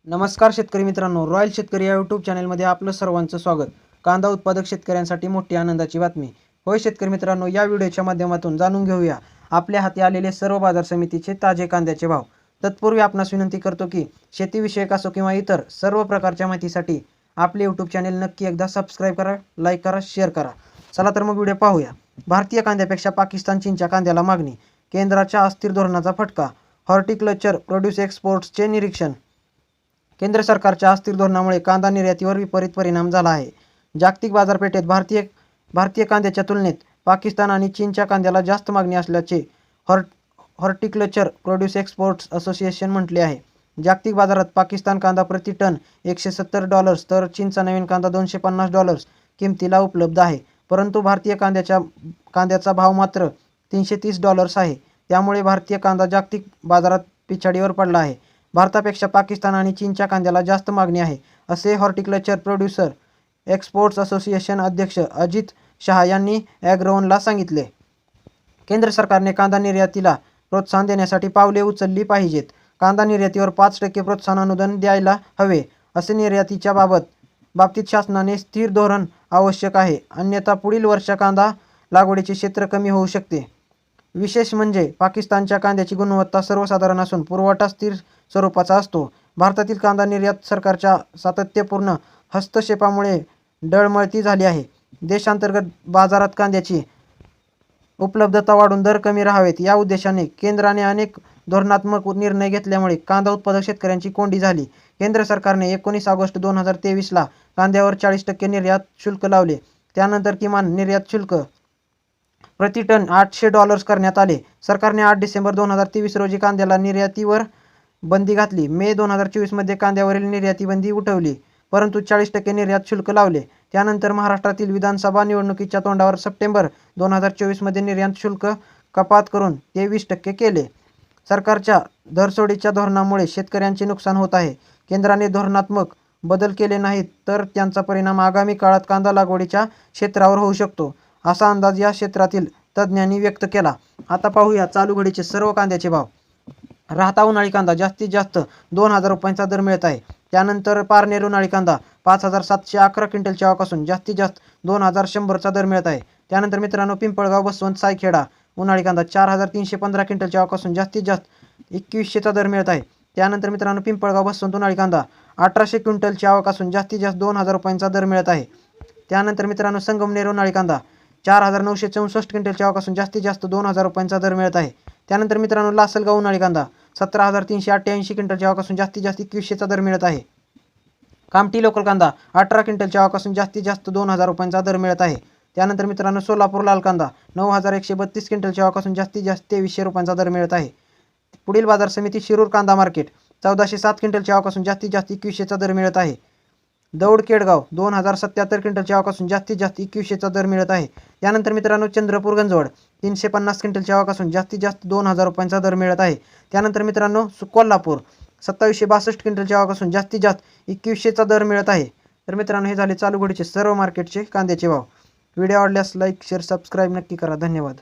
नमस्कार शेतकरी मित्रांनो, रॉयल शेतकरी या यूट्यूब चॅनलमध्ये आपलं सर्वांचं स्वागत। कांदा उत्पादक शेतकऱ्यांसाठी मोठी आनंदाची बातमी। होय शेतकरी मित्रांनो, या व्हिडिओच्या माध्यमातून जाणून घेऊया आपल्या हाती आलेले सर्व बाजार समितीचे ताजे कांद्याचे भाव। तत्पूर्वी आपणास विनंती करतो की शेतीविषयक असो किंवा इतर सर्व प्रकारच्या माहितीसाठी आपले यूट्यूब चॅनल नक्की एकदा सबस्क्राईब करा, लाईक करा, शेअर करा। चला तर मग व्हिडिओ पाहूया। भारतीय कांद्यापेक्षा पाकिस्तान चीनच्या कांद्याला मागणी, केंद्राच्या अस्थिर धोरणाचा फटका, हॉर्टिकल्चर प्रोड्यूस एक्सपोर्ट्सचे निरीक्षण। केंद्र सरकारच्या अस्थिर धोरणामुळे कांदा निर्यातीवर विपरीत परिणाम झाला आहे। जागतिक बाजारपेठेत भारतीय कांद्याच्या तुलनेत पाकिस्तान आणि चीनच्या कांद्याला जास्त मागणी असल्याचे हॉर्टिकल्चर प्रोड्यूस एक्सपोर्ट्स असोसिएशन म्हटले आहे। जागतिक बाजारात पाकिस्तान कांदा प्रति टन $170 तर चीनचा नवीन कांदा $250 किमतीला उपलब्ध आहे, परंतु भारतीय कांद्याचा भाव मात्र $330 आहे। त्यामुळे भारतीय कांदा जागतिक बाजारात पिछाडीवर पडला आहे। भारतापेक्षा पाकिस्तान आणि चीनच्या कांद्याला जास्त मागणी आहे, असे हॉर्टिकल्चर प्रोड्युसर एक्सपोर्ट्स असोसिएशन अध्यक्ष अजित शहा यांनी ॲग्रोवनला सांगितले। केंद्र सरकारने कांदा निर्यातीला प्रोत्साहन देण्यासाठी पावले उचलली पाहिजेत। कांदा निर्यातीवर 5% प्रोत्साहन अनुदान द्यायला हवे, असे निर्यातीच्या बाबतीत शासनाने स्थिर धोरण आवश्यक आहे, अन्यथा पुढील वर्षात कांदा लागवडीचे क्षेत्र कमी होऊ शकते। विशेष म्हणजे पाकिस्तानच्या कांद्याची गुणवत्ता सर्वसाधारण असून पुरवठा स्थिर स्वरूपाचा असतो। भारतातील कांदा निर्यात सरकारच्या सातत्यपूर्ण हस्तक्षेपामुळे डळमळती झाली आहे। देशांतर्गत बाजारात कांद्याची उपलब्धता वाढून दर कमी राहावेत या उद्देशाने केंद्राने अनेक धोरणात्मक निर्णय घेतल्यामुळे कांदा उत्पादक शेतकऱ्यांची कोंडी झाली। केंद्र सरकारने 19 ऑगस्ट 2023ला कांद्यावर 40% निर्यात शुल्क लावले। त्यानंतर किमान निर्यात शुल्क प्रति टन $800 करण्यात आले। सरकारने 8 डिसेंबर 2023 रोजी कांद्याला निर्यातीवर बंदी घातली। मे 2024 मध्ये कांद्यावरील निर्याती बंदी उठवली, परंतु 40% निर्यात शुल्क लावले। त्यानंतर महाराष्ट्रातील विधानसभा निवडणुकीच्या तोंडावर सप्टेंबर 2024 मध्ये निर्यात शुल्क कपात करून ते 20% केले। सरकारच्या धरसोडीच्या धोरणामुळे शेतकऱ्यांचे नुकसान होत आहे। केंद्राने धोरणात्मक बदल केले नाहीत तर त्यांचा परिणाम आगामी काळात कांदा लागवडीच्या क्षेत्रावर होऊ शकतो, असा अंदाज या क्षेत्रातील तज्ज्ञांनी व्यक्त केला। आता पाहूया चालू घडीचे सर्व कांद्याचे भाव। राहता उन्हाळी कांदा जास्तीत जास्त $2000 दर मिळत आहे। त्यानंतर पारनेर उन्हाळी कांदा 5711 क्विंटलची आवक असून जास्तीत जास्त $2100 दर मिळत आहे। त्यानंतर मित्रांनो पिंपळगाव बसवंत सायखेडा उन्हाळी कांदा 4315 क्विंटलची आवक असून जास्तीत जास्त $2100 दर मिळत आहे। त्यानंतर मित्रांनो पिंपळगाव बसवंत उन्हाळी कांदा 1800 क्विंटलची आवक असून जास्तीत जास्त $2000 दर मिळत आहे। त्यानंतर मित्रांनो संगमनेर उन्हाळी कांदा 4964 क्विंटलची आवक असून जास्तीत जास्त $2000 दर मिळत आहे। त्यानंतर मित्रांनो लासलगाव उन्हाळी कांदा 17388 क्विंटलची आवक असून जास्तीत जास्त $2100 दर मिळत आहे। कामठी लोकल कांदा 18 क्विंटलची आवक असून जास्तीत जास्त $2000 दर मिळत आहे। त्यानंतर मित्रांनो सोलापूर लाल कांदा 9132 क्विंटलची आवक असून जास्तीत जास्त $2300 दर मिळत आहे। पुढील बाजार समिती शिरूर कांदा मार्केट 1407 क्विंटलची आवक असून जास्तीत जास्त $2100 दर मिळत आहे। दौड केडगाव 2077 क्विंटलची आवक असून जास्तीत जास्त $2100 दर मिळत आहे। त्यानंतर मित्रांनो चंद्रपूर गंजवड 350 क्विंटलची आवक असून जास्तीत जास्त $2000 दर मिळत आहे। त्यानंतर मित्रांनो कोल्हापूर 2762 क्विंटलची आवक असून जास्तीत जास्त $2100 दर मिळत आहे। तर मित्रांनो हे झाले चालू घडीचे सर्व मार्केटचे कांद्याचे भाव। व्हिडिओ आवडल्यास लाईक, शेअर, सबस्क्राईब नक्की करा। धन्यवाद।